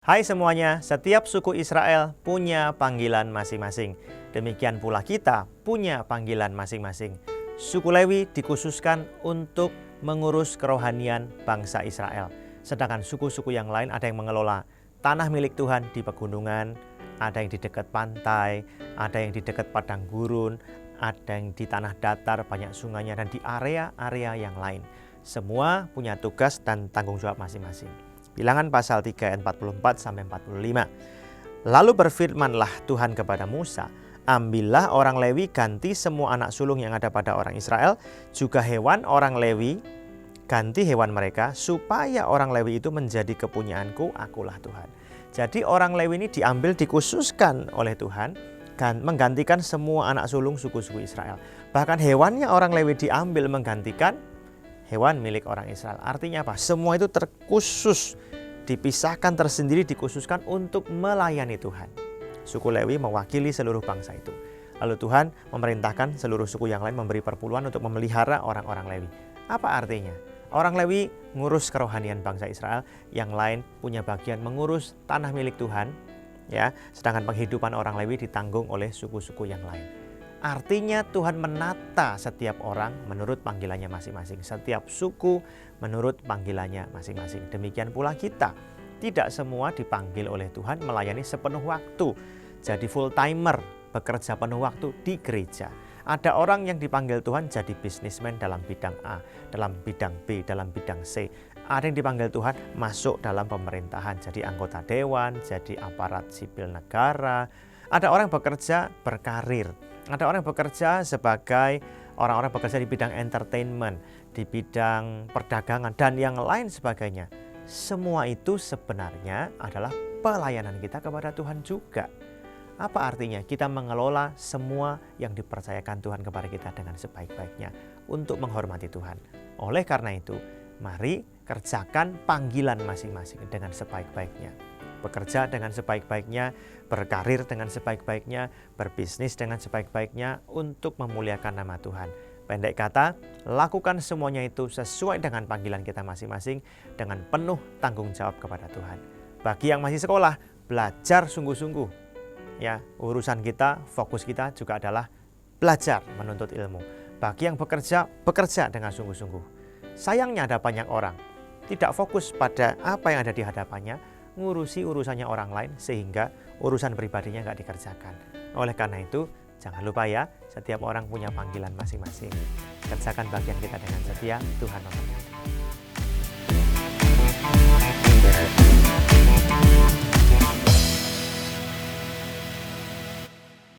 Hai semuanya, setiap suku Israel punya panggilan masing-masing. Demikian pula kita punya panggilan masing-masing. Suku Lewi dikhususkan untuk mengurus kerohanian bangsa Israel. Sedangkan suku-suku yang lain ada yang mengelola tanah milik Tuhan di pegunungan, ada yang di dekat pantai, ada yang di dekat padang gurun, ada yang di tanah datar banyak sungainya, dan di area-area yang lain. Semua punya tugas dan tanggung jawab masing-masing. Bilangan pasal 3 ayat 44-45. Lalu berfirmanlah Tuhan kepada Musa, ambillah orang Lewi, ganti semua anak sulung yang ada pada orang Israel, juga hewan orang Lewi, ganti hewan mereka, supaya orang Lewi itu menjadi kepunyaanku, akulah Tuhan. Jadi orang Lewi ini diambil, dikhususkan oleh Tuhan, menggantikan semua anak sulung suku-suku Israel. Bahkan hewannya orang Lewi diambil menggantikan hewan milik orang Israel. Artinya apa? Semua itu terkhusus, dipisahkan tersendiri, dikhususkan untuk melayani Tuhan. Suku Lewi mewakili seluruh bangsa itu. Lalu Tuhan memerintahkan seluruh suku yang lain memberi perpuluhan untuk memelihara orang-orang Lewi. Apa artinya? Orang Lewi ngurus kerohanian bangsa Israel, yang lain punya bagian mengurus tanah milik Tuhan, ya. Sedangkan penghidupan orang Lewi ditanggung oleh suku-suku yang lain. Artinya Tuhan menata setiap orang menurut panggilannya masing-masing. Setiap suku menurut panggilannya masing-masing. Demikian pula kita. Tidak semua dipanggil oleh Tuhan melayani sepenuh waktu. Jadi full timer, bekerja penuh waktu di gereja. Ada orang yang dipanggil Tuhan jadi bisnismen dalam bidang A, dalam bidang B, dalam bidang C. Ada yang dipanggil Tuhan masuk dalam pemerintahan, jadi anggota dewan, jadi aparat sipil negara. Ada orang bekerja berkarir. Ada orang bekerja sebagai orang-orang bekerja di bidang entertainment, di bidang perdagangan, dan yang lain sebagainya. Semua itu sebenarnya adalah pelayanan kita kepada Tuhan juga. Apa artinya? Kita mengelola semua yang dipercayakan Tuhan kepada kita dengan sebaik-baiknya untuk menghormati Tuhan. Oleh karena itu, mari kerjakan panggilan masing-masing dengan sebaik-baiknya. Bekerja dengan sebaik-baiknya, berkarir dengan sebaik-baiknya, berbisnis dengan sebaik-baiknya untuk memuliakan nama Tuhan. Pendek kata, lakukan semuanya itu sesuai dengan panggilan kita masing-masing dengan penuh tanggung jawab kepada Tuhan. Bagi yang masih sekolah, belajar sungguh-sungguh. Ya, urusan kita, fokus kita juga adalah belajar menuntut ilmu. Bagi yang bekerja, bekerja dengan sungguh-sungguh. Sayangnya ada banyak orang tidak fokus pada apa yang ada di hadapannya, ngurusi urusannya orang lain sehingga urusan pribadinya nggak dikerjakan. Oleh karena itu, jangan lupa ya, setiap orang punya panggilan masing-masing. Kerjakan bagian kita dengan setia, Tuhan memberkati.